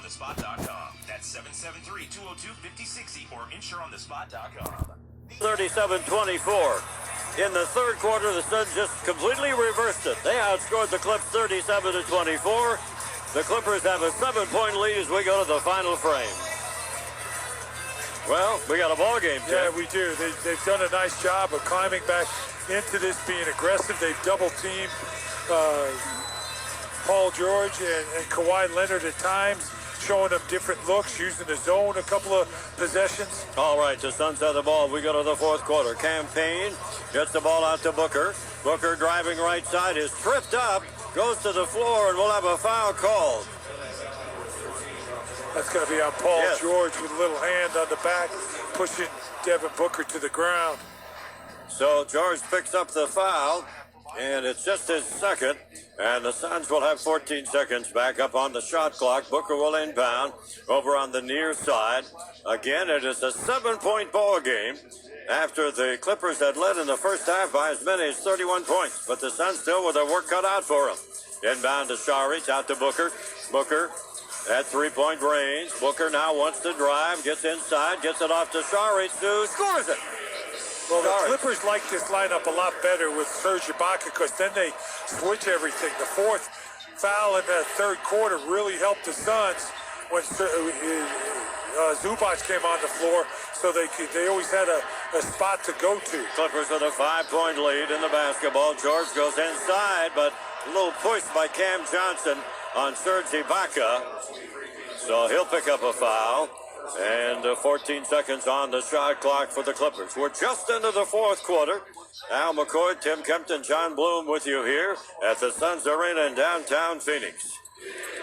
InsureOnTheSpot.com. That's 773-202-5060 or InsureOnTheSpot.com. 37-24. In the third quarter, the Suns just completely reversed it. They outscored the Clips 37-24. The Clippers have a 7-point lead as we go to the final frame. Well, we got a ball game, Jeff. Yeah, we do. They've done a nice job of climbing back into this, being aggressive. They've double-teamed Paul George and Kawhi Leonard at times, showing them different looks, using the zone a couple of possessions. All right, the Suns have the ball. We go to the fourth quarter. Cam Payne gets the ball out to Booker. Booker driving right side is tripped up, goes to the floor, and we'll have a foul called. That's going to be on Paul George with a little hand on the back, pushing Devin Booker to the ground. So George picks up the foul, and it's just his second. And the Suns will have 14 seconds back up on the shot clock. Booker will inbound over on the near side. Again, it is a 7-point ball game after the Clippers had led in the first half by as many as 31 points. But the Suns still with their work cut out for them. Inbound to Saric, out to Booker. Booker at three-point range. Booker now wants to drive, gets inside, gets it off to Saric, who scores it. Well, the Clippers like this lineup a lot better with Serge Ibaka because then they switch everything. The fourth foul in the third quarter really helped the Suns when Zubac came on the floor, so they always had a spot to go to. Clippers with a 5-point lead in the basketball. George goes inside, but a little push by Cam Johnson on Serge Ibaka. So he'll pick up a foul. And 14 seconds on the shot clock for the Clippers. We're just into the fourth quarter. Al McCoy, Tim Kempton, John Bloom with you here at the Suns Arena in downtown Phoenix.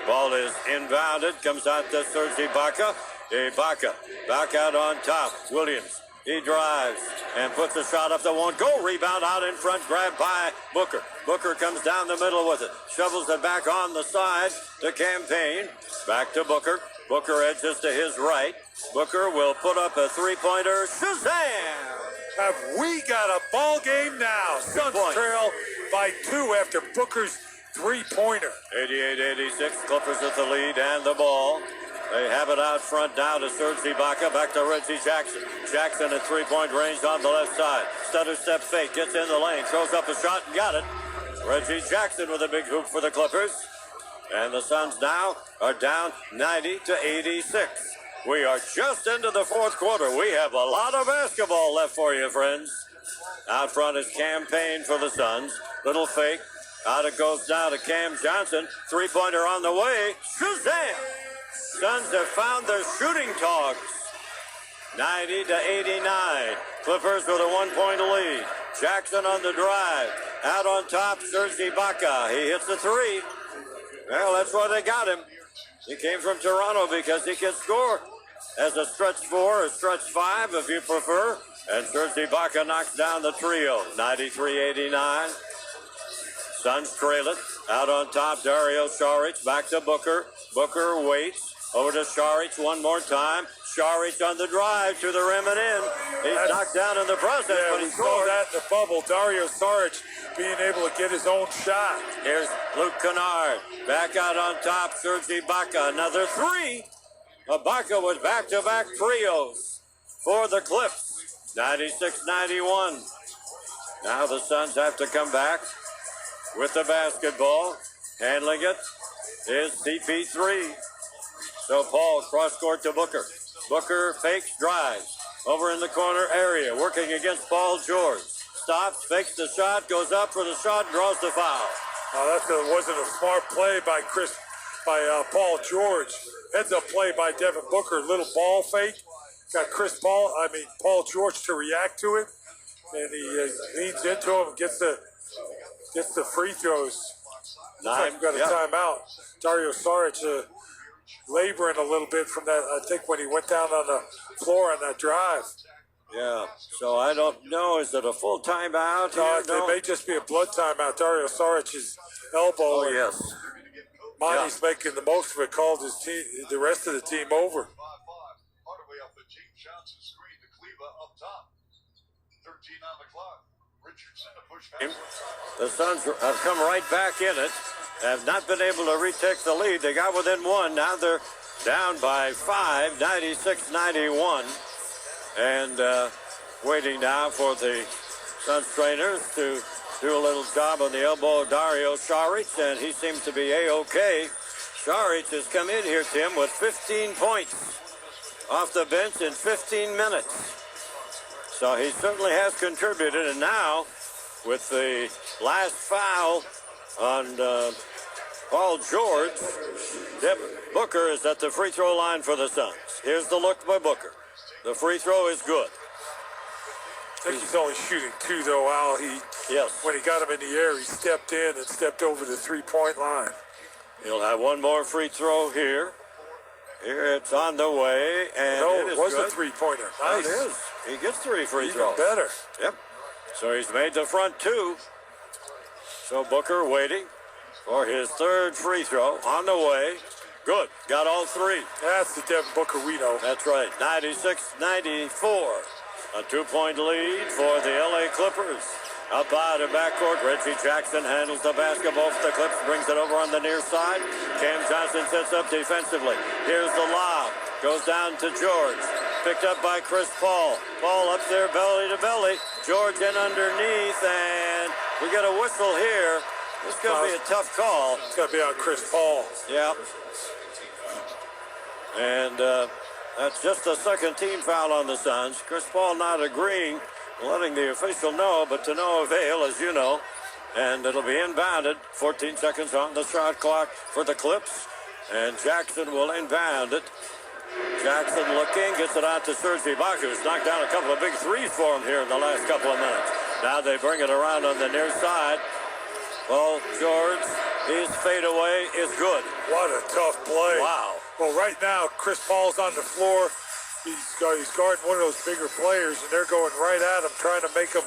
Ball is inbounded, comes out to Serge Ibaka. Ibaka back out on top. Williams, he drives and puts a shot up that won't go. Rebound out in front, grabbed by Booker. Booker comes down the middle with it. Shovels it back on the side to Cam Payne. Back to Booker. Booker edges to his right. Booker will put up a three-pointer. Shazam! Have we got a ball game now? Suns trail by 2 after Booker's three-pointer. 88-86, Clippers with the lead and the ball. They have it out front now to Serge Ibaka, back to Reggie Jackson. Jackson at three-point range on the left side. Stutter step fake, gets in the lane, throws up a shot and got it. Reggie Jackson with a big hoop for the Clippers. And the Suns now are down 90-86. We are just into the fourth quarter. We have a lot of basketball left for you, friends. Out front is Cam Payne for the Suns. Little fake. Out it goes now to Cam Johnson. Three-pointer on the way. Shazam! Suns have found their shooting togs. 90-89. Clippers with a 1-point lead. Jackson on the drive. Out on top, Serge Ibaka. He hits the three. Well, that's why they got him. He came from Toronto because he can score as a stretch 4, a stretch 5 if you prefer. And Serge Ibaka knocks down the trio, 93-89. Suns trail it. Out on top, Dario Saric, back to Booker. Booker waits. Over to Saric one more time. Saric on the drive to the rim and in. He's knocked down in the process, but he saw scored. that in the bubble. Dario Saric being able to get his own shot. Here's Luke Kennard. Back out on top, Serge Ibaka. Another three. Ibaka with back-to-back trios for the Clips. 96-91. Now the Suns have to come back with the basketball. Handling it is CP3. So Paul cross-court to Booker. Booker fakes, drives. Over in the corner area, working against Paul George. Stops, fakes the shot, goes up for the shot, draws the foul. That wasn't a smart play by Paul George. Heads up play by Devin Booker. Little ball fake. Got Paul George to react to it. And he leans into him and gets the free throws. We've got a timeout. Dario Saric laboring a little bit from that, I think, when he went down on the floor on that drive. Yeah, so I don't know. Is it a full timeout? No, it may just be a blood timeout. Dario Saric's elbow. Oh, yes. Monty's making the most of it, called his team, the rest of the team over. The Suns have come right back in it. Have not been able to retake the lead. They got within one. Now they're down by 5, 96-91. And waiting now for the Suns trainers to do a little job on the elbow of Dario Saric, and he seems to be A-OK. Saric has come in here, Tim, with 15 points off the bench in 15 minutes. So he certainly has contributed, and now with the last foul on Paul George, Devin Booker is at the free throw line for the Suns. Here's the look by Booker. The free throw is good. I think he's only shooting 2, though, Al. Yes. When he got him in the air, he stepped in and stepped over the three-point line. He'll have one more free throw here. Here it's on the way, and it was good. a three-pointer. Oh, Nice. it is. He gets 3 free Even throws. better. Yep. So he's made the front 2. So Booker waiting for his 3rd free throw on the way. Good. Got all 3. That's the Devin Booker we know. That's right. 96-94. A 2-point lead for the LA Clippers. Up out of backcourt, Reggie Jackson handles the basketball for the Clips, brings it over on the near side. Cam Johnson sets up defensively. Here's the lob. Goes down to George. Picked up by Chris Paul. Paul up there belly to belly. George in underneath, and we get a whistle here. This is going to be a tough call. It's got to be on Chris Paul. Yeah. And that's just the second team foul on the Suns. Chris Paul not agreeing, letting the official know, but to no avail, as you know. And it'll be inbounded. 14 seconds on the shot clock for the Clips. And Jackson will inbound it. Jackson looking, gets it out to Serge Ibaka, who's knocked down a couple of big threes for him here in the last couple of minutes. Now they bring it around on the near side. Paul George, his fadeaway is good. What a tough play. Wow. Well, right now, Chris Paul's on the floor. He's guarding one of those bigger players, and they're going right at him, trying to make him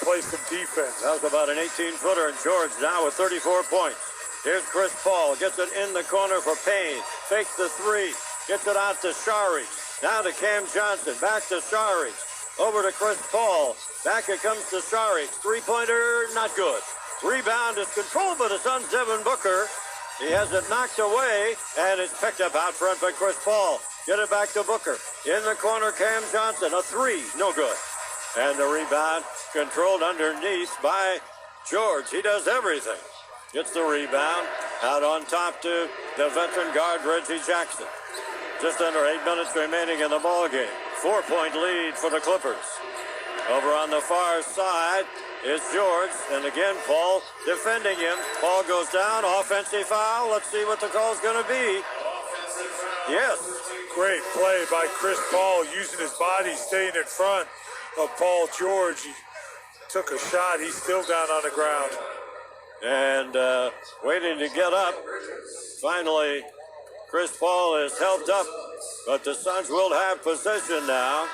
play some defense. That was about an 18-footer, and George now with 34 points. Here's Chris Paul, gets it in the corner for Payne. Fakes the 3, gets it out to Saric. Now to Cam Johnson, back to Saric. Over to Chris Paul. Back it comes to Saric. 3-pointer, not good. Rebound is controlled by the Suns' Devin Booker. He has it knocked away, and it's picked up out front by Chris Paul. Get it back to Booker. In the corner, Cam Johnson. A 3, no good. And the rebound controlled underneath by George. He does everything. Gets the rebound. Out on top to the veteran guard, Reggie Jackson. Just under 8 minutes remaining in the ball game. 4-point lead for the Clippers. Over on the far side is George. And again, Paul defending him. Paul goes down. Offensive foul. Let's see what the call's going to be. Yes. Great play by Chris Paul, using his body, staying in front of Paul George. He took a shot. He's still down on the ground. And waiting to get up. Finally, Chris Paul is helped up, but the Suns will have possession now.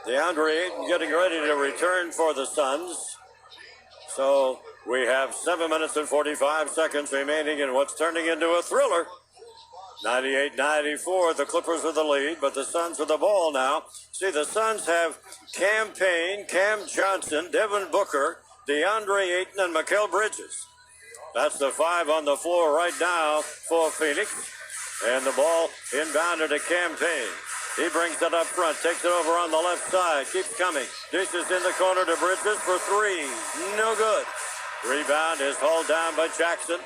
DeAndre Ayton getting ready to return for the Suns. So we have 7 minutes and 45 seconds remaining in what's turning into a thriller. 98-94, the Clippers with the lead, but the Suns with the ball now. See, the Suns have Cam Payne, Cam Johnson, Devin Booker, DeAndre Ayton, and Mikal Bridges. That's the 5 on the floor right now for Phoenix. And the ball inbounded to Cam Payne. He brings it up front, takes it over on the left side, keeps coming. Dishes in the corner to Bridges for 3. No good. Rebound is hauled down by Jackson.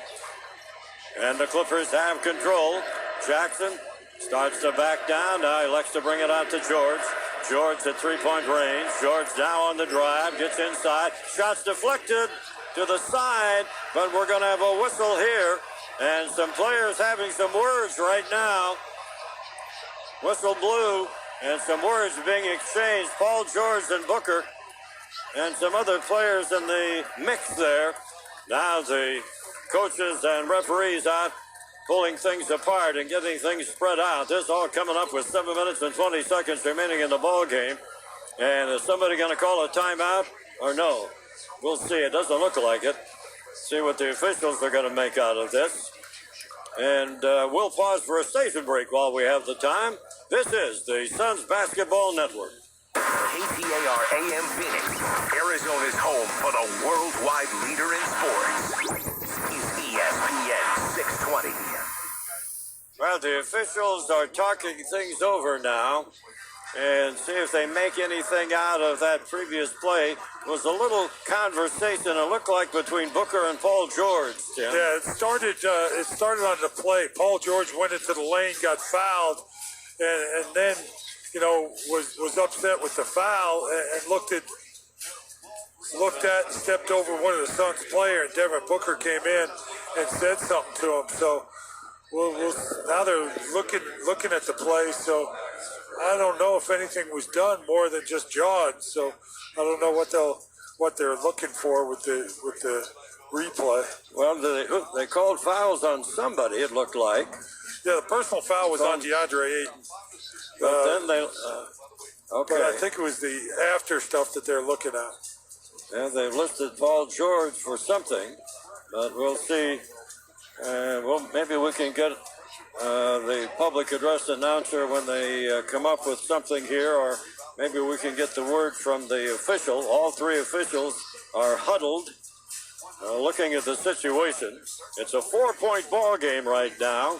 And the Clippers have control. Jackson starts to back down. Now he elects to bring it out to George. George at 3-point range. George now on the drive, gets inside. Shots deflected to the side, but we're going to have a whistle here. And some players having some words right now. Whistle blew, and some words being exchanged. Paul George and Booker, and some other players in the mix there. Now the coaches and referees out pulling things apart and getting things spread out. This all coming up with 7 minutes and 20 seconds remaining in the ball game. And is somebody going to call a timeout or no? We'll see. It doesn't look like it. See what the officials are going to make out of this. And we'll pause for a station break while we have the time. This is the Suns Basketball Network. KTAR AM Phoenix, Arizona's home for the worldwide leader in sports, is ESPN 620. Well, the officials are talking things over now and see if they make anything out of that previous play. It was a little conversation, it looked like, between Booker and Paul George, Tim. Yeah, it started on the play. Paul George went into the lane, got fouled, and then, was upset with the foul and looked at and stepped over one of the Suns' player, and Devin Booker came in and said something to him. So now they're looking at the play. So I don't know if anything was done more than just jawed. So I don't know what they're looking for with the replay. Well, they called fouls on somebody, it looked like. Yeah, the personal foul was on DeAndre Ayton. But then they, okay. But I think it was the after stuff that they're looking at. Yeah, they've listed Paul George for something, but we'll see. Maybe we can get the public address announcer when they come up with something here, or maybe we can get the word from the official. All three officials are huddled, looking at the situation. It's a 4-point ball game right now.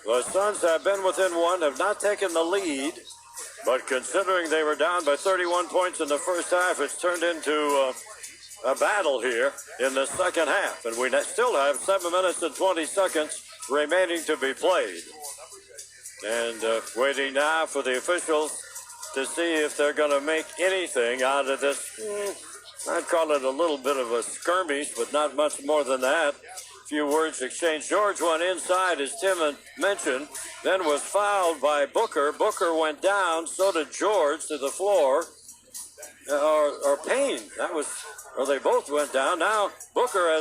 The Suns have been within one, have not taken the lead, but considering they were down by 31 points in the first half, it's turned into a battle here in the second half. And we still have 7 minutes and 20 seconds remaining to be played. And waiting now for the officials to see if they're going to make anything out of this. I'd call it a little bit of a skirmish, but not much more than that. Few words exchanged. George went inside, as Tim mentioned, then was fouled by Booker. Booker went down, so did George, to the floor. Or Payne. They both went down. Now Booker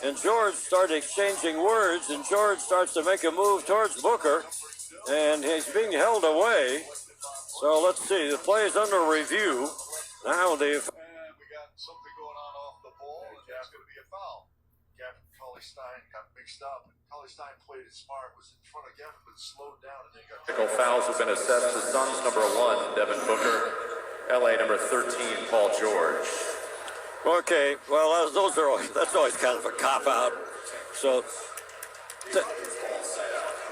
and George start exchanging words, and George starts to make a move towards Booker, and he's being held away. So let's see. The play is under review. Now we got something going on off the ball, and there's going to be a foul. Gavin Cauley-Stein got mixed up, and Cauley-Stein played it smart, was in front of Gavin, but slowed down, and then got... Technical fouls have been assessed to Suns number 1, Devin Booker, LA number 13, Paul George. Okay, well, that's always kind of a cop-out. So,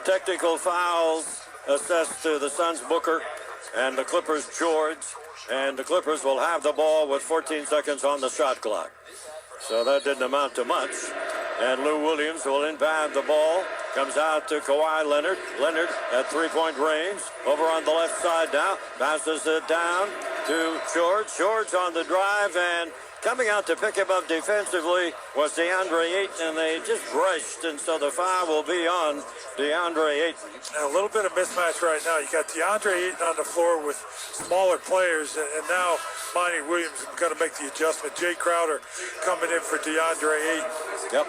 technical fouls assessed to the Suns, Booker, and the Clippers, George. And the Clippers will have the ball with 14 seconds on the shot clock. So that didn't amount to much. And Lou Williams will inbound the ball. Comes out to Kawhi Leonard. Leonard at three-point range. Over on the left side now. Passes it down to George. George on the drive, and coming out to pick him up defensively was DeAndre Ayton, and they just brushed, and so the foul will be on DeAndre Ayton. And a little bit of mismatch right now. You got DeAndre Ayton on the floor with smaller players, and now Monty Williams is going to make the adjustment. Jay Crowder coming in for DeAndre Ayton. Yep.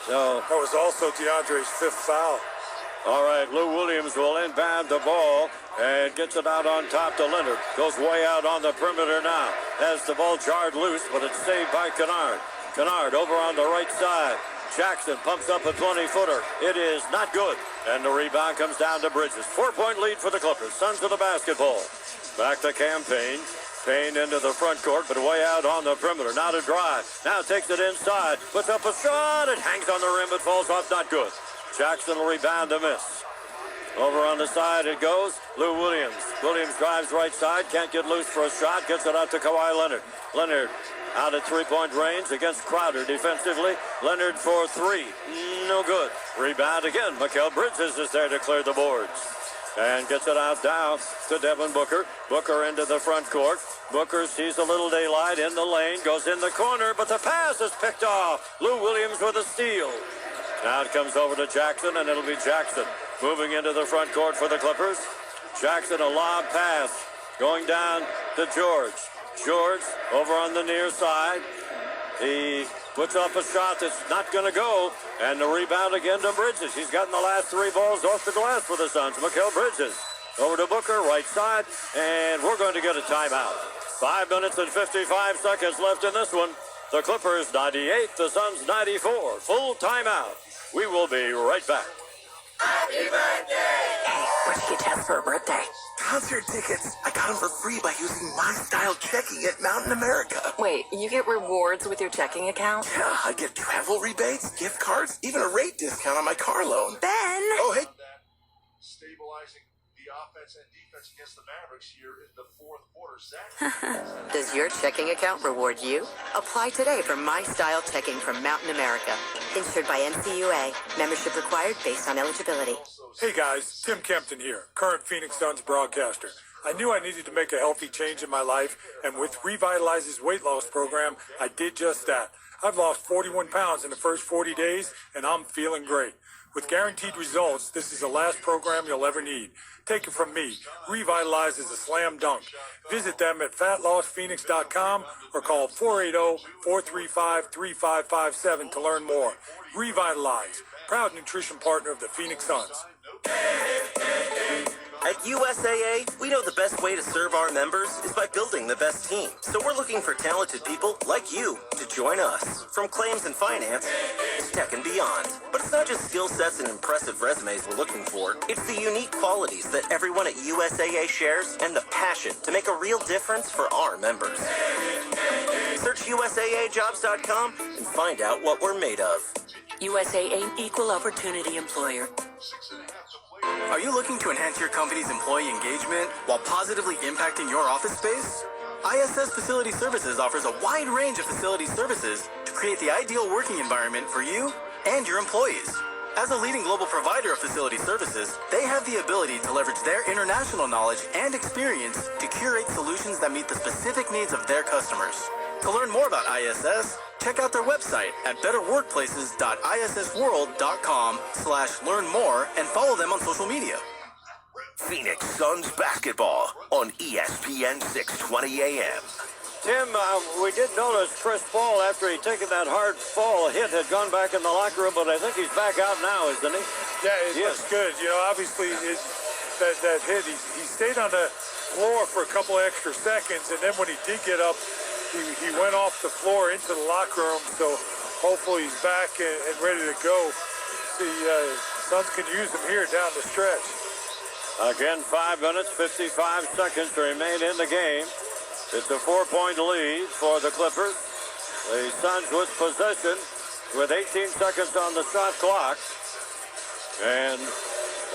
So that was also DeAndre's fifth foul. All right, Lou Williams will inbound the ball and gets it out on top to Leonard. Goes way out on the perimeter now. Has the ball jarred loose, but it's saved by Kennard. Kennard over on the right side. Jackson pumps up a 20-footer. It is not good. And the rebound comes down to Bridges. 4-point lead for the Clippers. Suns with the basketball. Back to Cam Payne. Payne into the front court, but way out on the perimeter. Now to drive. Now takes it inside. Puts up a shot. It hangs on the rim, but falls off. Not good. Jackson will rebound to miss. Over on the side it goes. Lou Williams. Williams drives right side. Can't get loose for a shot. Gets it out to Kawhi Leonard. Leonard out at three-point range against Crowder defensively. Leonard for three. No good. Rebound again. Mikal Bridges is there to clear the boards. And gets it out down to Devin Booker. Booker into the front court. Booker sees a little daylight in the lane. Goes in the corner, but the pass is picked off. Lou Williams with a steal. Now it comes over to Jackson, and it'll be Jackson moving into the front court for the Clippers. Jackson, a lob pass going down to George. George over on the near side. He puts up a shot that's not going to go, and the rebound again to Bridges. He's gotten the last three balls off the glass for the Suns. Mikal Bridges over to Booker, right side, and we're going to get a timeout. 5 minutes and 55 seconds left in this one. The Clippers 98, the Suns 94. Full timeout. We will be right back. Happy birthday! Hey, what did you get for her birthday? I'll concert tickets. I got them for free by using My Style checking at Mountain America. Wait, you get rewards with your checking account? Yeah, I get travel rebates, gift cards, even a rate discount on my car loan. Ben! Oh, hey. Stabilizing the offense and defense against the Mavericks here in the fourth quarter. Zach. Does your checking account reward you? Apply today for My Style checking from Mountain America. Insured by NCUA. Membership required based on eligibility. Hey guys, Tim Kempton here, current Phoenix Suns broadcaster. I knew I needed to make a healthy change in my life, and with Revitalize's weight loss program, I did just that. I've lost 41 pounds in the first 40 days, and I'm feeling great. With guaranteed results, this is the last program you'll ever need. Take it from me. Revitalize is a slam dunk. Visit them at fatlosphoenix.com or call 480-435-3557 to learn more. Revitalize, proud nutrition partner of the Phoenix Suns. At USAA, we know the best way to serve our members is by building the best team. So we're looking for talented people like you to join us. From claims and finance to tech and beyond. But it's not just skill sets and impressive resumes we're looking for. It's the unique qualities that everyone at USAA shares and the passion to make a real difference for our members. Search USAAjobs.com and find out what we're made of. USAA Equal Opportunity Employer. Are you looking to enhance your company's employee engagement while positively impacting your office space? ISS Facility Services offers a wide range of facility services to create the ideal working environment for you and your employees. As a leading global provider of facility services, they have the ability to leverage their international knowledge and experience to curate solutions that meet the specific needs of their customers. To learn more about ISS, check out their website at betterworkplaces.issworld.com/learn more and follow them on social media. Phoenix Suns basketball on ESPN 620 AM. Tim, we did notice Chris Paul, after he'd taken that hard fall hit, had gone back in the locker room, but I think he's back out now, isn't he? Yeah, it looks good. You know, obviously that hit, he stayed on the floor for a couple extra seconds, and then when he did get up, he went off the floor into the locker room, so hopefully he's back and ready to go. The Suns can use him here down the stretch. Again, 5 minutes, 55 seconds to remain in the game. It's a 4-point lead for the Clippers. The Suns with possession with 18 seconds on the shot clock. And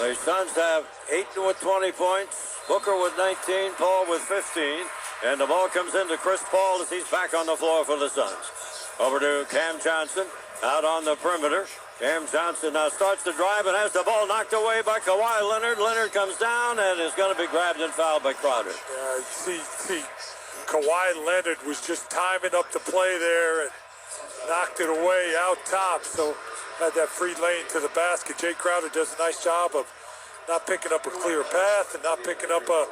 the Suns have Ayton with 20 points, Booker with 19, Paul with 15. And the ball comes into Chris Paul as he's back on the floor for the Suns. Over to Cam Johnson out on the perimeter. Cam Johnson now starts to drive and has the ball knocked away by Kawhi Leonard. Leonard comes down and is going to be grabbed and fouled by Crowder. See, Kawhi Leonard was just timing up the play there and knocked it away out top. So had that free lane to the basket. Jay Crowder does a nice job of not picking up a clear path and not picking up a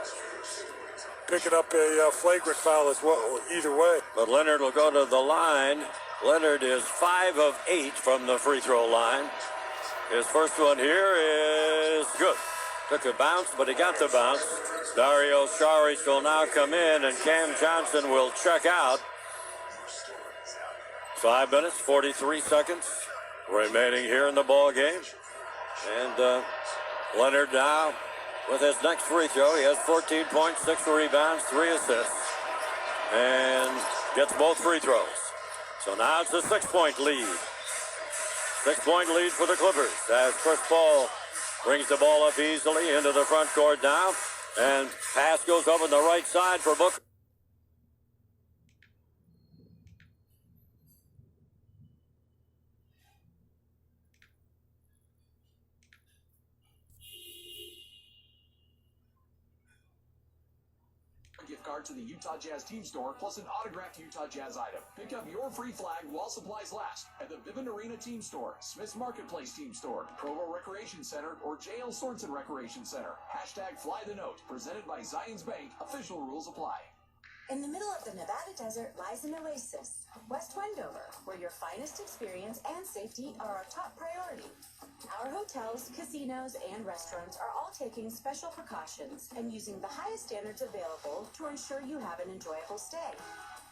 flagrant foul as well, either way. But Leonard will go to the line. Leonard is 5 of 8 from the free throw line. His first one here is good. Took a bounce, but he got the bounce. Dario Saric will now come in, and Cam Johnson will check out. 5 minutes, 43 seconds remaining here in the ball game. And Leonard now with his next free throw. He has 14 points, 6 rebounds, 3 assists, and gets both free throws. So now it's a 6-point lead. 6-point lead for the Clippers as Chris Paul brings the ball up easily into the front court now. And pass goes over the right side for Booker. Gift card to the Utah Jazz team store plus an autographed Utah Jazz item. Pick up your free flag while supplies last at the Vivint Arena team store, Smith's Marketplace team store, Provo Recreation Center, or J.L. Sorensen Recreation Center. Hashtag Fly the Note, presented by Zions Bank. Official rules apply. In the middle of the Nevada desert lies an oasis, West Wendover, where your finest experience and safety are our top priority. Our hotels, casinos, and restaurants are all taking special precautions and using the highest standards available to ensure you have an enjoyable stay.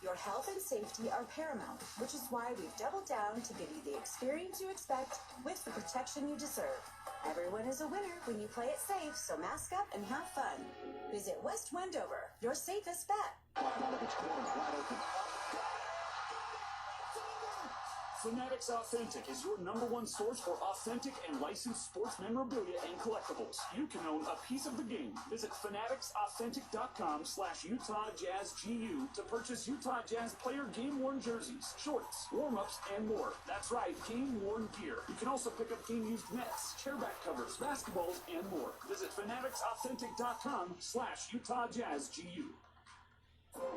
Your health and safety are paramount, which is why we've doubled down to give you the experience you expect with the protection you deserve. Everyone is a winner when you play it safe, so mask up and have fun. Visit West Wendover, your safest bet. Fanatics Authentic is your #1 source for authentic and licensed sports memorabilia and collectibles. You can own a piece of the game. Visit fanaticsAuthentic.com/UtahJazzGU to purchase Utah Jazz player game-worn jerseys, shorts, warm-ups, and more. That's right, game-worn gear. You can also pick up game-used nets, chairback covers, basketballs, and more. Visit fanaticsAuthentic.com/UtahJazzGU.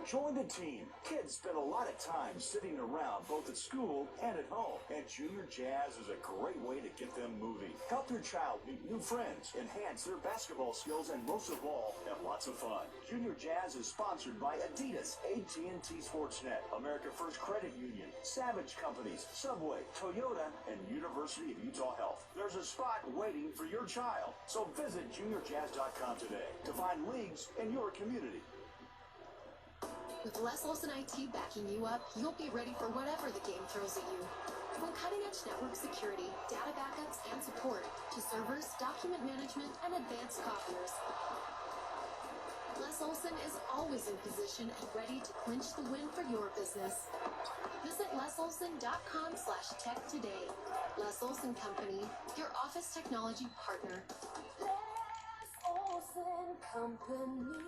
Join the team. Kids spend a lot of time sitting around, both at school and at home. And Junior Jazz is a great way to get them moving. Help your child meet new friends, enhance their basketball skills, and most of all, have lots of fun. Junior Jazz is sponsored by Adidas, AT&T Sportsnet, America First Credit Union, Savage Companies, Subway, Toyota, and University of Utah Health. There's a spot waiting for your child. So visit juniorjazz.com today to find leagues in your community. With Les Olson IT backing you up, you'll be ready for whatever the game throws at you. From cutting-edge network security, data backups, and support, to servers, document management, and advanced copiers, Les Olson is always in position and ready to clinch the win for your business. Visit lesolson.com/tech today. Les Olson Company, your office technology partner. Les Olson Company.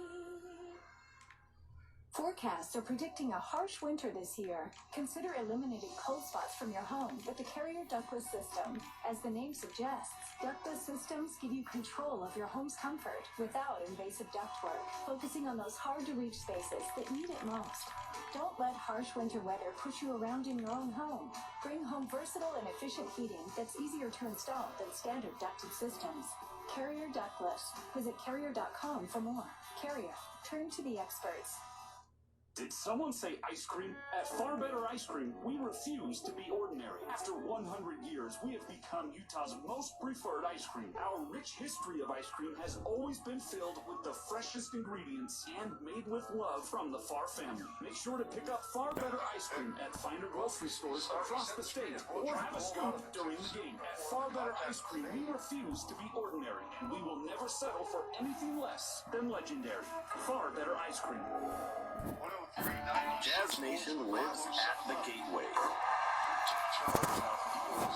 Forecasts are predicting a harsh winter this year. Consider eliminating cold spots from your home with the Carrier ductless system. As the name suggests, ductless systems give you control of your home's comfort without invasive ductwork, focusing on those hard-to-reach spaces that need it most. Don't let harsh winter weather push you around in your own home. Bring home versatile and efficient heating that's easier to install than standard ducted systems. Carrier ductless. Visit Carrier.com for more. Carrier. Turn to the experts. Did someone say ice cream? At Far Better Ice Cream, we refuse to be ordinary. After 100 years, we have become Utah's most preferred ice cream. Our rich history of ice cream has always been filled with the freshest ingredients and made with love from the Far family. Make sure to pick up Far Better Ice Cream at finer grocery stores across the state or have a scoop during the game. At Far Better Ice Cream, we refuse to be ordinary, and we will never settle for anything less than legendary. Far Better Ice Cream. Jazz Nation lives at the Gateway.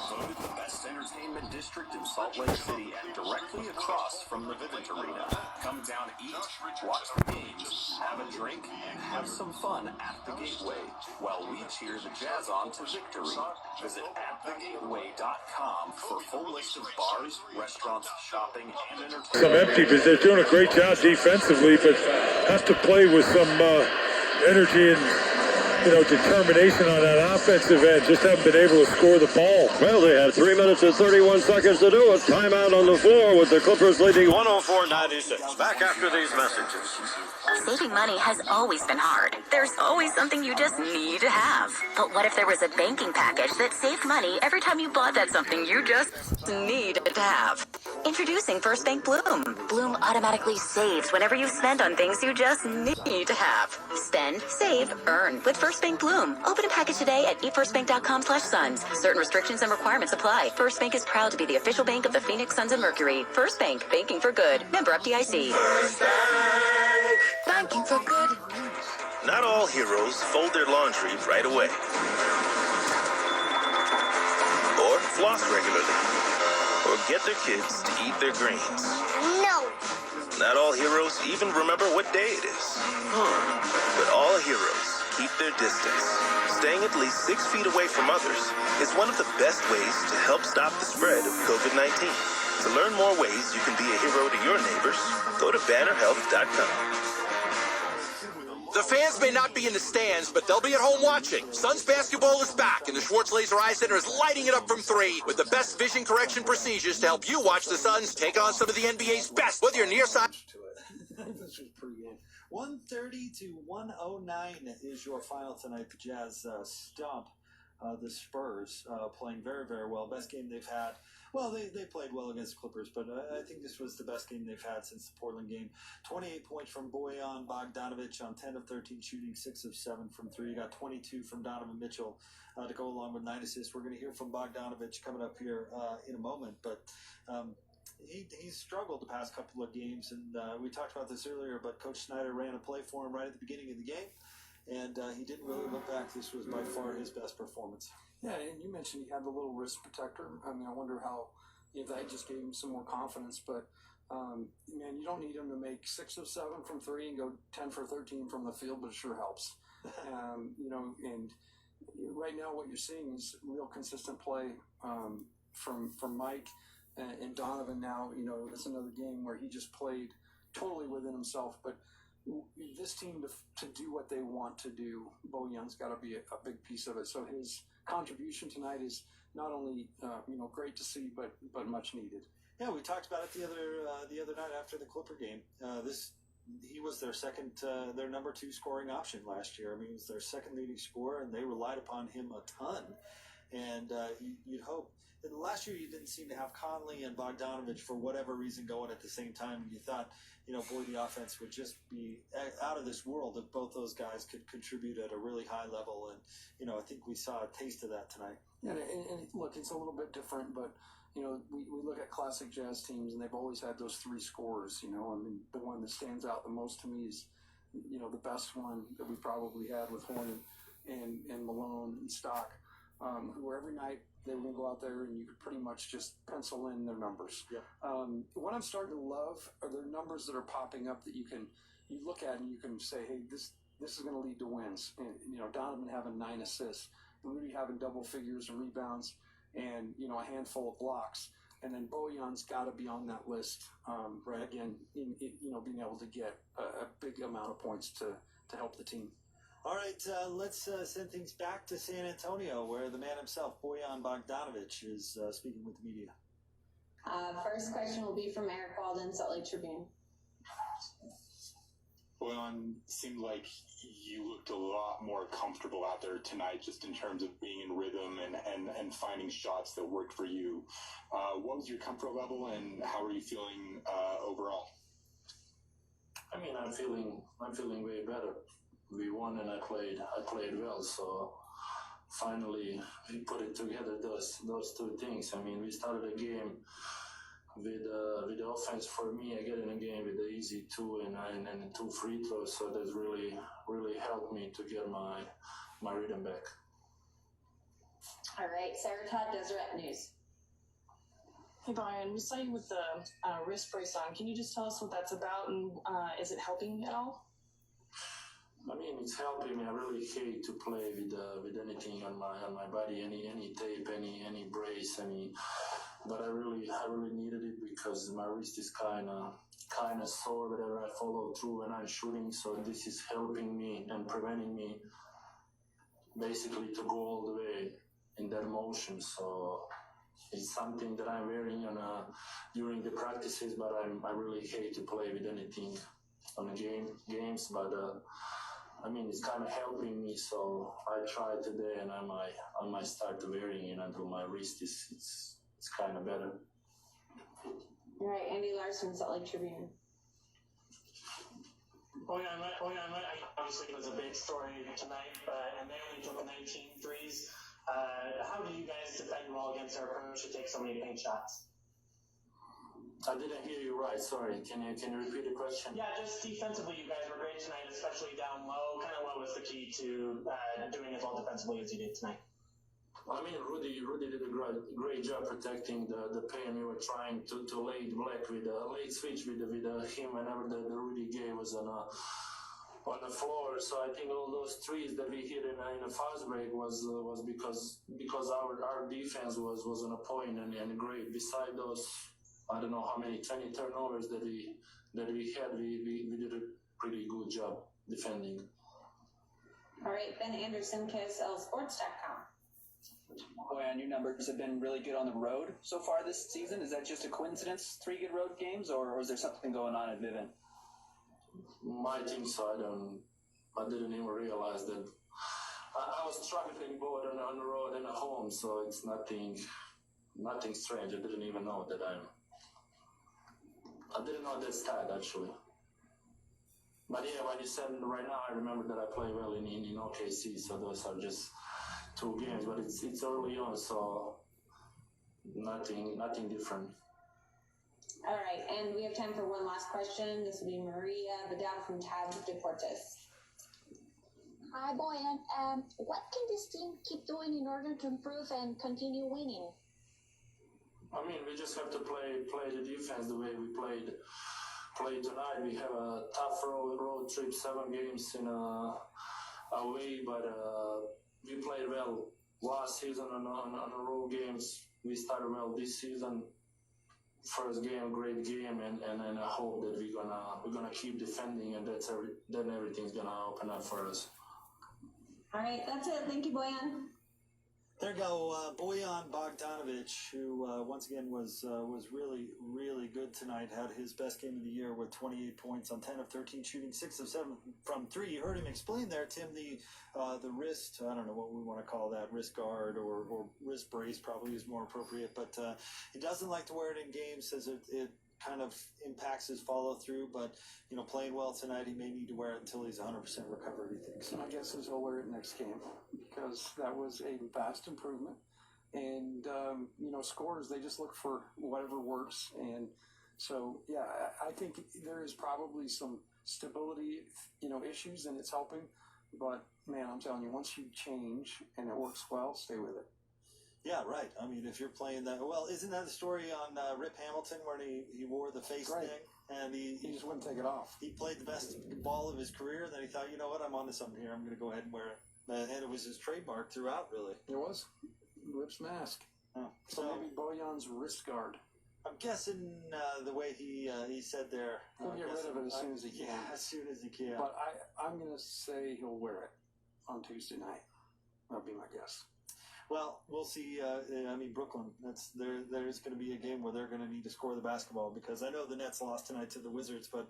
Voted the best entertainment district in Salt Lake City and directly across from the Vivint Arena. Come down, eat, watch the games, have a drink, and have some fun at the Gateway while we cheer the Jazz on to victory. Visit atthegateway.com for full list of bars, restaurants, shopping, and entertainment. Some empty, because they're doing a great job defensively, but have to play with some energy and determination on that offensive end. Just haven't been able to score the ball. Well, they had 3 minutes and 31 seconds to do it. Timeout on the floor with the Clippers leading 104-96. Back after these messages. Saving money has always been hard. There's always something you just need to have. But what if there was a banking package that saved money every time you bought that something you just need to have? Introducing First Bank Bloom. Bloom automatically saves whenever you spend on things you just need to have. Spend, save, earn with First Bank Bloom. Open a package today at eatfirstbank.com/Suns. Certain restrictions and requirements apply. First Bank is proud to be the official bank of the Phoenix Suns and Mercury. First Bank, banking for good. Member FDIC. First Bank, banking for good. Not all heroes fold their laundry right away. Or floss regularly. Or get their kids to eat their greens. No. Not all heroes even remember what day it is. But all heroes keep their distance. Staying at least 6 feet away from others is one of the best ways to help stop the spread of COVID-19. To learn more ways you can be a hero to your neighbors, go to bannerhealth.com. The fans may not be in the stands, but they'll be at home watching. Suns basketball is back, and the Schwartz Laser Eye Center is lighting it up from 3 with the best vision correction procedures to help you watch the Suns take on some of the NBA's best, whether you're nearsighted. This was pretty good. 130 to 109 is your final tonight. The Jazz stomp the Spurs, playing very, very well. Best game they've had. Well, they played well against the Clippers, but I think this was the best game they've had since the Portland game. 28 points from Bojan Bogdanovic on 10 of 13 shooting, 6 of 7 from 3. You got 22 from Donovan Mitchell to go along with 9 assists. We're going to hear from Bogdanovic coming up here in a moment, but he's struggled the past couple of games, and we talked about this earlier, but Coach Snyder ran a play for him right at the beginning of the game, and he didn't really look back. This was by far his best performance. Yeah, and you mentioned he had the little wrist protector. I mean, I wonder how, if that just gave him some more confidence. But, man, you don't need him to make 6 of 7 from 3 and go 10 for 13 from the field, but it sure helps. And right now what you're seeing is real consistent play from Mike and Donovan now. It's another game where he just played totally within himself. But this team, to do what they want to do, Bojan's got to be a big piece of it. So his contribution tonight is not only great to see, but much needed. Yeah, we talked about it the other night after the Clipper game. He was their number 2 scoring option last year. I mean, he was their second leading scorer, and they relied upon him a ton. And you'd hope. And last year, you didn't seem to have Conley and Bogdanovic for whatever reason going at the same time. And you thought, boy, the offense would just be out of this world if both those guys could contribute at a really high level. And, I think we saw a taste of that tonight. Yeah, and look, it's a little bit different, but, we look at classic Jazz teams, and they've always had those 3 scorers, I mean, the one that stands out the most to me is, the best one that we probably had with Horn and Malone and Stock, who were every night they were going to go out there and you could pretty much just pencil in their numbers. Yeah. What I'm starting to love are their numbers that are popping up that you look at and you can say, hey, this is going to lead to wins. And, Donovan having 9 assists, Rudy having double figures and rebounds, and, a handful of blocks. And then Bojan's got to be on that list, right? Again, being able to get a big amount of points to help the team. All right, let's send things back to San Antonio, where the man himself, Bojan Bogdanovic, is speaking with the media. First question will be from Eric Walden, Salt Lake Tribune. Bojan, seemed like you looked a lot more comfortable out there tonight, just in terms of being in rhythm and finding shots that worked for you. What was your comfort level, and how are you feeling overall? I mean, I'm feeling way better. We won and I played well, so finally we put it together, those 2 things. I mean, we started a game with the offense. For me, I get in a game with the easy 2 and 2 free throws, so that's really helped me to get my rhythm back. All right, Sarah Todd, Deseret News. Hey Brian, we saw you with the wrist brace on. Can you just tell us what that's about, and is it helping at all? I mean, it's helping me. I really hate to play with anything on my body, any tape, any brace, but I really needed it because my wrist is kind of sore whenever I follow through when I'm shooting. So this is helping me and preventing me basically to go all the way in that motion. So it's something that I'm wearing during the practices, but I really hate to play with anything on the games, but. I mean, it's kind of helping me, so I tried today, and I might start wearing it until my wrist it's kind of better. All right, Andy Larson, Salt Lake Tribune. Bojan, obviously it was a big story tonight, and they only took 19 threes. How do you guys defend well against their approach to take so many paint shots? I didn't hear you right. Sorry. Can you repeat the question? Yeah, just defensively, you guys were great tonight, especially down low. Kind of what was the key to doing as well defensively as you did tonight? I mean, Rudy did a great job protecting the paint. We were trying to lay Black with a late switch with him whenever the Rudy game was on the floor. So I think all those threes that we hit in a fast break was because our defense was on a point and great. Beside those, I don't know how many 20 turnovers that we had. We did a pretty good job defending. All right, Ben Anderson, KSLSports.com. Bojan, your numbers have been really good on the road so far this season. Is that just a coincidence, 3 good road games, or is there something going on at Vivint? I think so. I didn't even realize that I was struggling both on the road and at home, so it's nothing strange. I didn't even know that I didn't know that stat actually. But yeah, when you said right now, I remember that I play well in OKC, so those are just 2 games, but it's early on, so nothing different. All right, and we have time for one last question. This will be Maria Vidal from Tab Deportes. Hi, Boyan. What can this team keep doing in order to improve and continue winning? I mean, we just have to play the defense the way we played tonight. We have a tough road trip, 7 games in away, but we played well last season on the road games. We started well this season. First game, great game, and I hope that we're gonna keep defending, and then everything's gonna open up for us. All right, that's it. Thank you, Boyan. There you go, Bojan Bogdanovic, who once again was really, really good tonight. Had his best game of the year with 28 points on 10 of 13 shooting, 6 of 7 from 3. You heard him explain there, Tim, the wrist, I don't know what we want to call that, wrist guard or wrist brace probably is more appropriate, but he doesn't like to wear it in games, says it kind of impacts his follow through, but playing well tonight, he may need to wear it until he's 100% recovered, he thinks. My guess is he'll wear it next game because that was a vast improvement. And scorers, they just look for whatever works. And so yeah, I think there is probably some stability issues, and it's helping. But man, I'm telling you, once you change and it works well, stay with it. Yeah, right. I mean, if you're playing that, well, isn't that the story on Rip Hamilton where he wore the face thing and he just wouldn't take it off? He played the best ball of his career, and then he thought, you know what, I'm onto something here. I'm going to go ahead and wear it. And it was his trademark throughout, really. It was Rip's mask. Oh. So maybe Bojan's wrist guard. I'm guessing the way he said there. He'll get rid of it as soon as he can. Yeah, as soon as he can. But I'm going to say he'll wear it on Tuesday night. That'll be my guess. Well, we'll see. Brooklyn, there's going to be a game where they're going to need to score the basketball, because I know the Nets lost tonight to the Wizards, but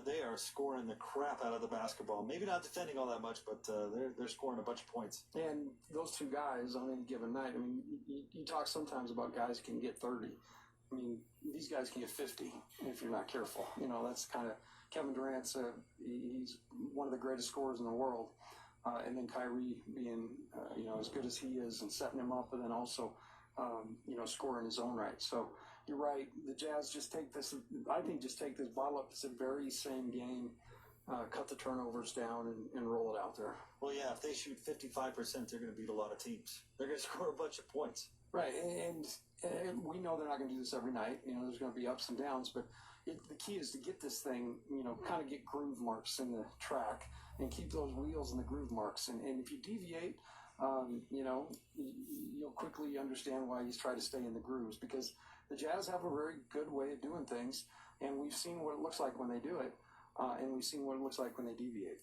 they are scoring the crap out of the basketball. Maybe not defending all that much, but they're scoring a bunch of points. And those 2 guys on any given night, I mean, you talk sometimes about guys who can get 30. I mean, these guys can get 50 if you're not careful. That's kind of Kevin Durant's. He's one of the greatest scorers in the world. And then Kyrie being, as good as he is and setting him up, and then also, scoring his own right. So you're right. The Jazz just take this bottle up. It's the very same game. Cut the turnovers down and roll it out there. Well, yeah, if they shoot 55%, they're going to beat a lot of teams. They're going to score a bunch of points. Right. And we know they're not going to do this every night. There's going to be ups and downs, but the key is to get this thing, kind of get groove marks in the track and keep those wheels in the groove marks. And if you deviate, you'll quickly understand why you try to stay in the grooves, because the Jazz have a very good way of doing things, and we've seen what it looks like when they do it, and we've seen what it looks like when they deviate.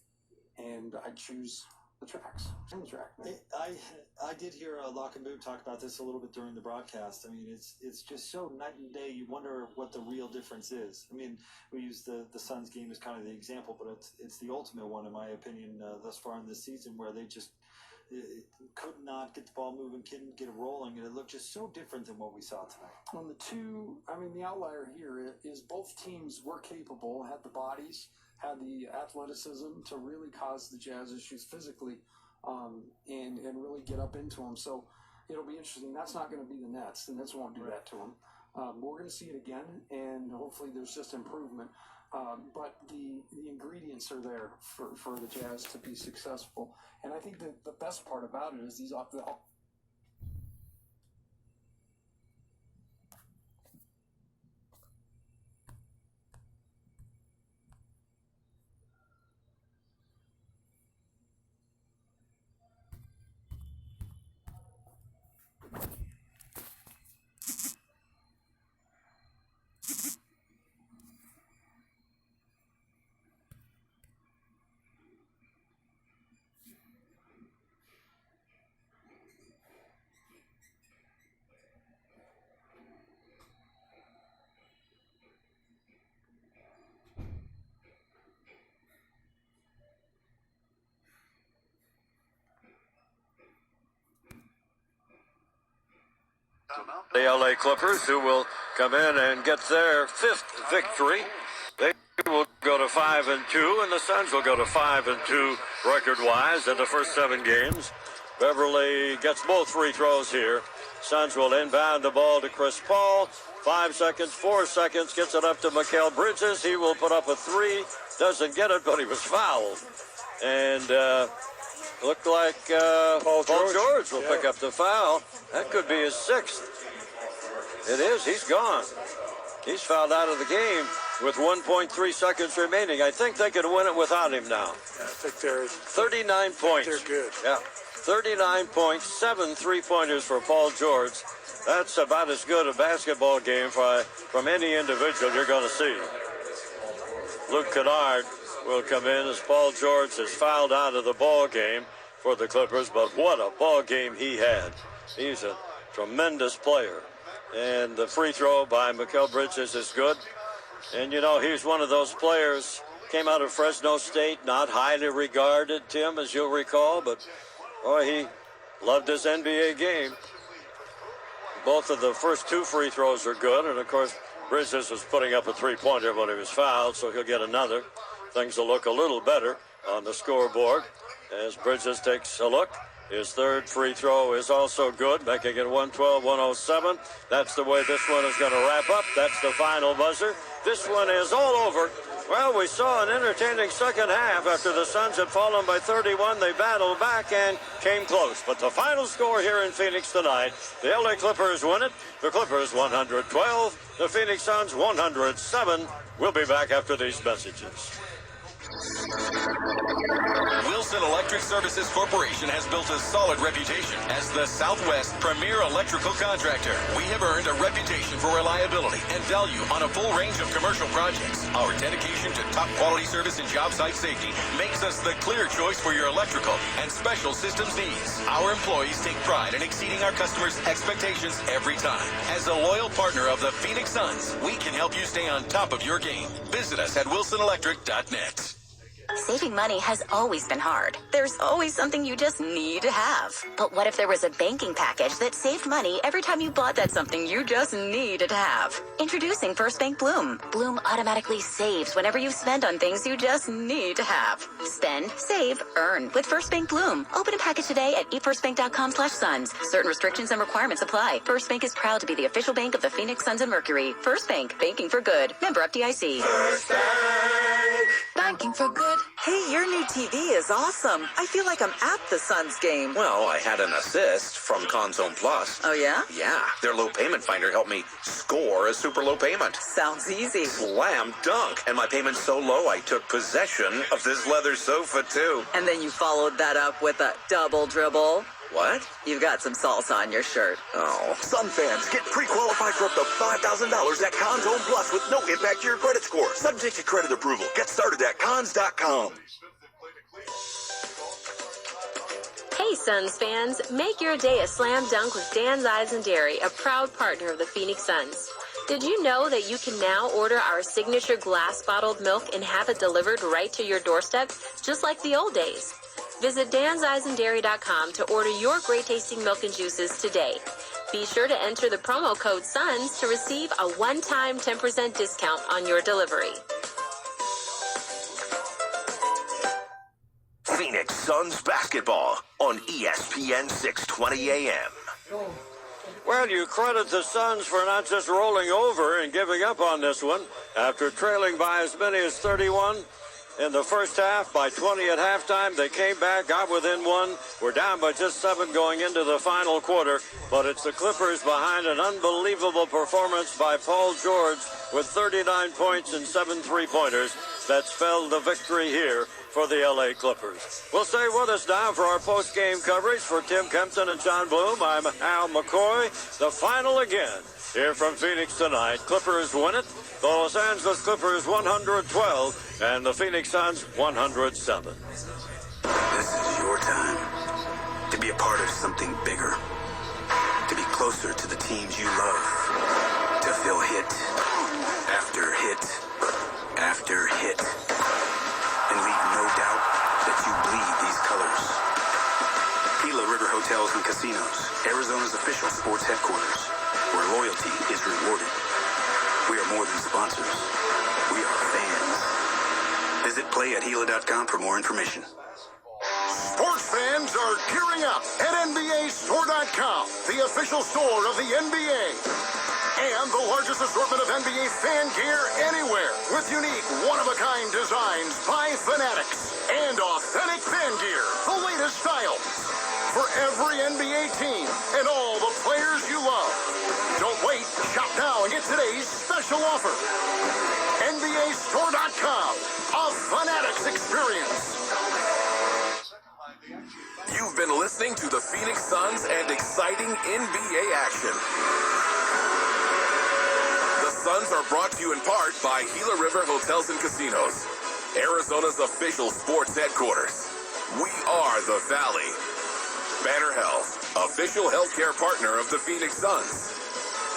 And I choose the tracks. I did hear Lock and Boot talk about this a little bit during the broadcast. I mean, it's just so night and day. You wonder what the real difference is. I mean, we use the Suns game as kind of the example, but it's the ultimate one, in my opinion, thus far in this season, where they just could not get the ball moving, couldn't get it rolling, and it looked just so different than what we saw tonight. The outlier here is both teams were capable, had the bodies, had the athleticism to really cause the Jazz issues physically, and really get up into them. So it'll be interesting. That's not going to be the Nets. The Nets won't do that to them. We're going to see it again, and hopefully there's just improvement. But the ingredients are there for the Jazz to be successful. And I think that the best part about it is these The LA Clippers, who will come in and get their 5th victory. They will go to 5-2, and the Suns will go to 5-2 record-wise in the first 7 games. Beverly gets both free throws here. Suns will inbound the ball to Chris Paul. 5 seconds, 4 seconds, gets it up to Mikal Bridges. He will put up a 3. Doesn't get it, but he was fouled. And looked like Paul George will pick up the foul. That could be his 6th. It is. He's gone. He's fouled out of the game with 1.3 seconds remaining. I think they could win it without him now. I think they're 39 points. They're good. Yeah. 39 points, 7 3-pointers for Paul George. That's about as good a basketball game from any individual you're going to see. Luke Kennard will come in as Paul George is fouled out of the ball game for the Clippers, but what a ball game he had. He's a tremendous player. And the free throw by Mikal Bridges is good. And, you know, he's one of those players, came out of Fresno State, not highly regarded, Tim, as you'll recall, but, boy, he loved his NBA game. Both of the first 2 free throws are good, and, of course, Bridges was putting up a 3-pointer when he was fouled, so he'll get another. Things will look a little better on the scoreboard as Bridges takes a look. His 3rd free throw is also good, making it 112-107. That's the way this one is going to wrap up. That's the final buzzer. This one is all over. Well, we saw an entertaining second half. After the Suns had fallen by 31, they battled back and came close. But the final score here in Phoenix tonight, the LA Clippers win it. The Clippers 112, the Phoenix Suns 107. We'll be back after these messages. Wilson Electric Services Corporation has built a solid reputation as the Southwest premier electrical contractor. We have earned a reputation for reliability and value on a full range of commercial projects. Our dedication to top quality service and job site safety makes us the clear choice for your electrical and special systems needs. Our employees take pride in exceeding our customers' expectations every time. As a loyal partner of the Phoenix Suns, we can help you stay on top of your game. Visit us at wilsonelectric.net. Saving money has always been hard. There's always something you just need to have. But what if there was a banking package that saved money every time you bought that something you just needed to have? Introducing First Bank Bloom. Bloom automatically saves whenever you spend on things you just need to have. Spend, save, earn with First Bank Bloom. Open a package today at eatfirstbank.com/Suns. Certain restrictions and requirements apply. First Bank is proud to be the official bank of the Phoenix Suns and Mercury. First Bank, banking for good. Member FDIC. First Bank. Banking for good. Hey, your new TV is awesome. I feel like I'm at the Suns game. Well, I had an assist from Conzone Plus. Oh, yeah? Yeah. Their low payment finder helped me score a super low payment. Sounds easy. Slam dunk. And my payment's so low, I took possession of this leather sofa, too. And then you followed that up with a double dribble. What? You've got some salsa on your shirt. Oh. Sun fans, get pre-qualified for up to $5,000 at Cons Home Plus with no impact to your credit score. Subject to credit approval. Get started at cons.com. Hey Suns fans, make your day a slam dunk with Dan's Eyes and Dairy, a proud partner of the Phoenix Suns. Did you know that you can now order our signature glass bottled milk and have it delivered right to your doorstep, just like the old days? Visit danseyesanddairy.com to order your great-tasting milk and juices today. Be sure to enter the promo code SUNS to receive a one-time 10% discount on your delivery. Phoenix Suns basketball on ESPN 620 AM. Well, you credit the Suns for not just rolling over and giving up on this one. After trailing by as many as 31 in the first half, by 20 at halftime, they came back, got within 1. We're down by just 7 going into the final quarter, but it's the Clippers behind an unbelievable performance by Paul George with 39 points and 7 3-pointers that spelled the victory here for the LA Clippers. We'll stay with us now for our post-game coverage. For Tim Kempton and John Bloom, I'm Al McCoy. The final again here from Phoenix tonight. Clippers win it. The Los Angeles Clippers 112 and the Phoenix Suns 107. This is your time to be a part of something bigger, to be closer to the teams you love, to feel hit after hit after hit, and leave no doubt that you bleed these colors. Gila River Hotels and Casinos, Arizona's official sports headquarters. where loyalty is rewarded. We are more than sponsors. We are fans. Visit playatgila.com for more information. Sports fans are gearing up at NBAStore.com, the official store of the NBA. And the largest assortment of NBA fan gear anywhere, with unique, one-of-a-kind designs by Fanatics. And authentic fan gear, the latest styles. For every NBA team and all the players you love. Don't wait, shop now and get today's special offer. NBAStore.com, a Fanatics experience. You've been listening to the Phoenix Suns and exciting NBA action. The Suns are brought to you in part by Gila River Hotels and Casinos, Arizona's official sports headquarters. We are the Valley. Banner Health, official healthcare partner of the Phoenix Suns.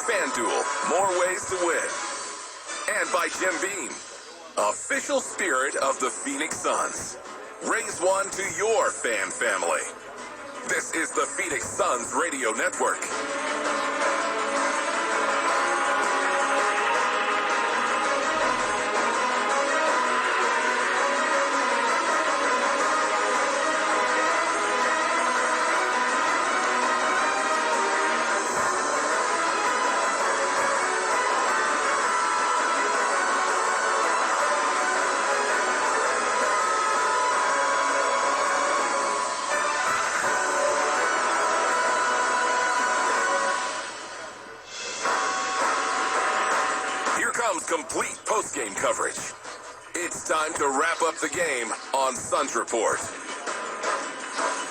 FanDuel, more ways to win. And by Jim Beam, official spirit of the Phoenix Suns. Raise one to your fan family. This is the Phoenix Suns Radio Network. Complete post-game coverage. It's time to wrap up the game on Suns Report.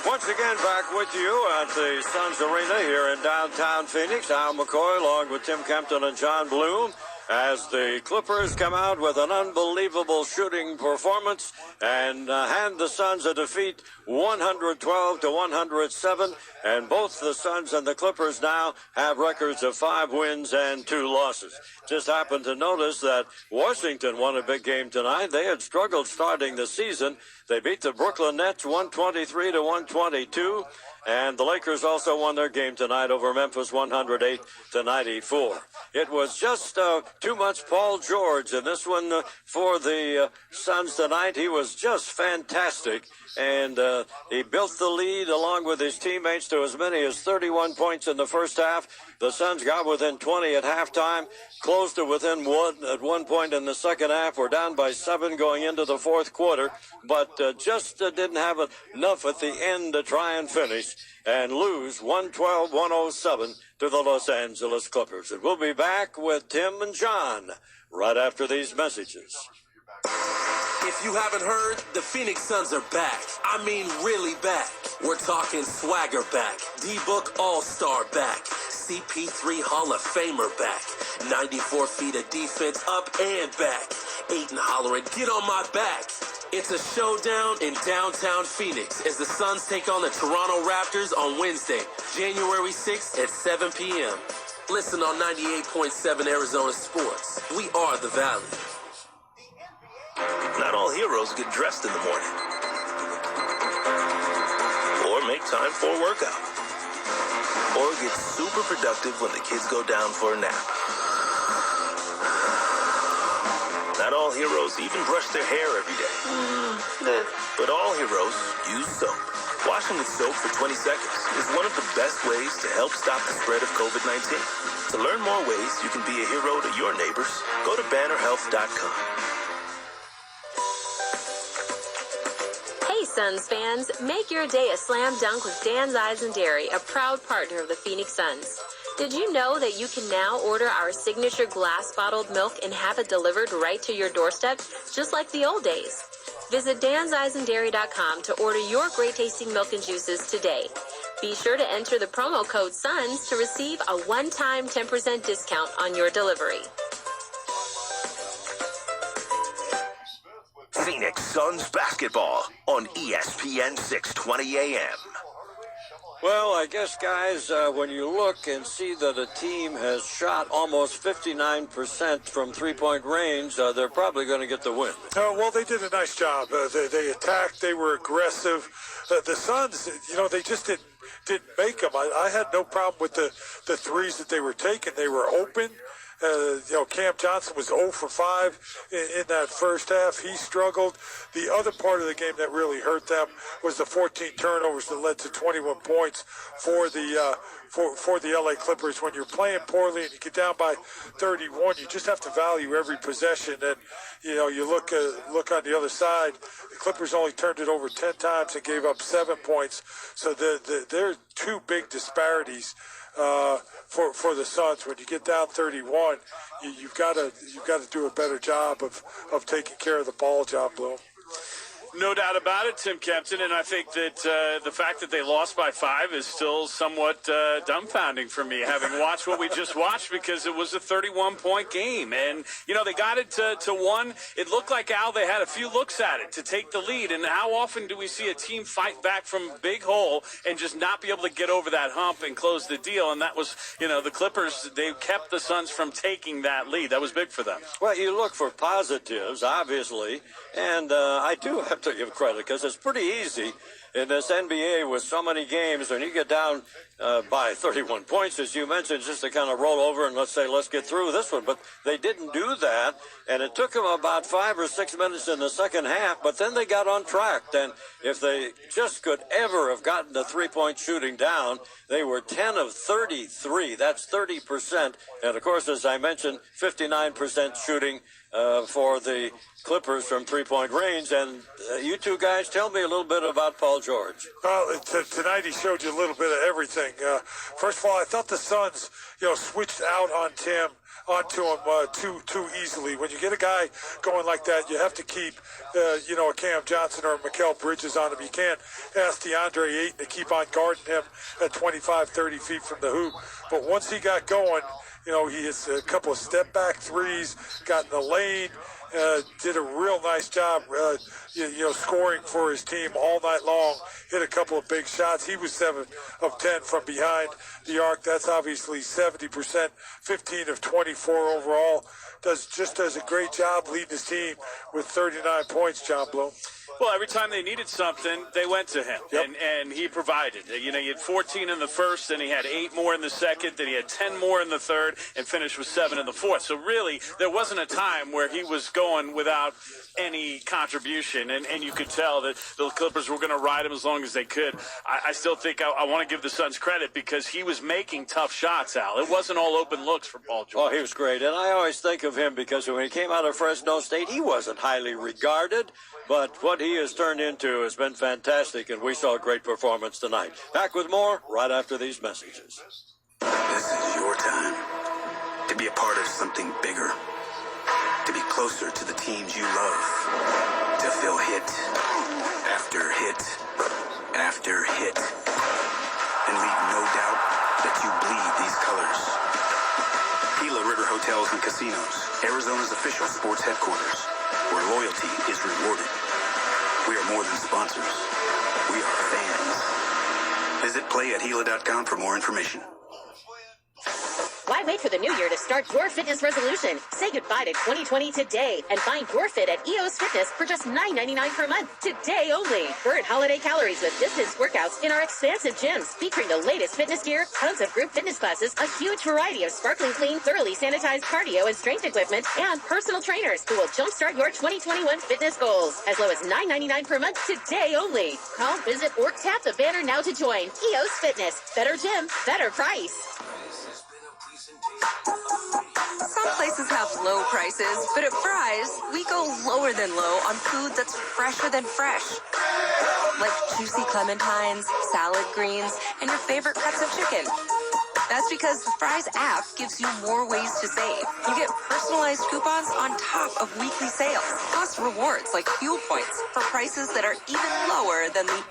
Once again, back with you at the Suns Arena here in downtown Phoenix. Al McCoy along with Tim Kempton and John Bloom as the Clippers come out with an unbelievable shooting performance and hand the Suns a defeat 112-107. And both the Suns and the Clippers now have records of 5 wins and 2 losses. Just happened to notice that Washington won a big game tonight. They had struggled starting the season. They beat the Brooklyn Nets 123-122. And the Lakers also won their game tonight over Memphis 108-94. It was just too much Paul George in this one for the Suns tonight. He was just fantastic. And he built the lead along with his teammates to as many as 31 points in the first half. The Suns got within 20 at halftime, closed to within 1 at one point in the second half. We're down by 7 going into the fourth quarter, but just didn't have enough at the end to try and finish and lose 112-107 to the Los Angeles Clippers. And we'll be back with Tim and John right after these messages. If you haven't heard, the Phoenix Suns are back. I mean, really back. We're talking swagger back, D-Book All-Star back, CP3 Hall of Famer back, 94 feet of defense up and back, Aiton hollering, get on my back. It's a showdown in downtown Phoenix as the Suns take on the Toronto Raptors on Wednesday, January 6th at 7 p.m. Listen on 98.7 Arizona Sports. We are the Valley. Not all heroes get dressed in the morning or make time for a workout or get super productive when the kids go down for a nap. Not all heroes even brush their hair every day. But all heroes use soap. Washing with soap for 20 seconds is one of the best ways to help stop the spread of COVID-19. To learn more ways you can be a hero to your neighbors, go to bannerhealth.com. Hey Suns fans, make your day a slam dunk with Dan's Eyes and Dairy, a proud partner of the Phoenix Suns. Did you know that you can now order our signature glass bottled milk and have it delivered right to your doorstep, just like the old days? Visit danseyesandDairy.com to order your great tasting milk and juices today. Be sure to enter the promo code SUNS to receive a one-time 10% discount on your delivery. Phoenix Suns basketball on ESPN 620 AM. Well, I guess, guys, when you look and see that a team has shot almost 59% from three-point range, they're probably going to get the win. Well, they did a nice job. They attacked. They were aggressive. The Suns, they just didn't make them. I had no problem with the threes that they were taking. They were open. Cam Johnson was 0 for 5 in that first half. He struggled. The other part of the game that really hurt them was the 14 turnovers that led to 21 points for the LA Clippers. When you're playing poorly and you get down by 31, you just have to value every possession. And you look on the other side. The Clippers only turned it over 10 times and gave up 7 points. So there are two big disparities for the Suns. When you get down 31, you've got to do a better job of taking care of the ball, John Bloom. No doubt about it, Tim Kempton, and I think that the fact that they lost by 5 is still somewhat dumbfounding for me, having watched what we just watched, because it was a 31-point game. And, they got it to 1. It looked like, Al, they had a few looks at it to take the lead. And how often do we see a team fight back from a big hole and just not be able to get over that hump and close the deal? And that was, the Clippers, they kept the Suns from taking that lead. That was big for them. Well, you look for positives, obviously, and I do have to give credit, because it's pretty easy in this NBA with so many games when you get down by 31 points, as you mentioned, just to kind of roll over and let's get through this one. But they didn't do that, and it took them about 5 or 6 minutes in the second half, but then they got on track. And if they just could ever have gotten the three-point shooting down, they were 10 of 33. That's 30%. And, of course, as I mentioned, 59% shooting for the Clippers from three-point range. And you two guys, tell me a little bit about Paul George. Well, tonight he showed you a little bit of everything. First of all, I thought the Suns, switched out onto him too easily. When you get a guy going like that, you have to keep, a Cam Johnson or a Mikal Bridges on him. You can't ask DeAndre Ayton to keep on guarding him at 25, 30 feet from the hoop. But once he got going, he hits a couple of step-back threes, got in the lane, did a real nice job, scoring for his team all night long, hit a couple of big shots. He was 7 of 10 from behind the arc. That's obviously 70%, 15 of 24 overall. Does a great job leading his team with 39 points, John Bloom. Well, every time they needed something, they went to him, and he provided. He had 14 in the first, then he had 8 more in the second, then he had 10 more in the third, and finished with 7 in the fourth. So really, there wasn't a time where he was going without any contribution, and you could tell that the Clippers were going to ride him as long as they could. I still think I want to give the Suns credit, because he was making tough shots, Al. It wasn't all open looks for Paul George. Oh, he was great, and I always think of him because when he came out of Fresno State, he wasn't highly regarded, but what he has turned into has been fantastic, and we saw a great performance tonight. Back with more right after these messages. This is your time to be a part of something bigger, to be closer to the teams you love, to feel hit after hit after hit, and leave no doubt that you bleed these colors. Gila River Hotels and Casinos, Arizona's official sports headquarters, where loyalty is rewarded. We are more than sponsors. We are fans. Visit playatgila.com for more information. Why wait for the new year to start your fitness resolution? Say goodbye to 2020 today and find your fit at EOS Fitness for just $9.99 per month. Today only. Burn holiday calories with distance workouts in our expansive gyms featuring the latest fitness gear, tons of group fitness classes, a huge variety of sparkling clean, thoroughly sanitized cardio and strength equipment, and personal trainers who will jumpstart your 2021 fitness goals. As low as $9.99 per month today only. Call, visit, or tap the banner now to join. EOS Fitness. Better gym, better price. Some places have low prices, but at Fry's, we go lower than low on food that's fresher than fresh. Like juicy clementines, salad greens, and your favorite cuts of chicken. That's because the Fry's app gives you more ways to save. You get personalized coupons on top of weekly sales, plus rewards like fuel points for prices that are even lower than the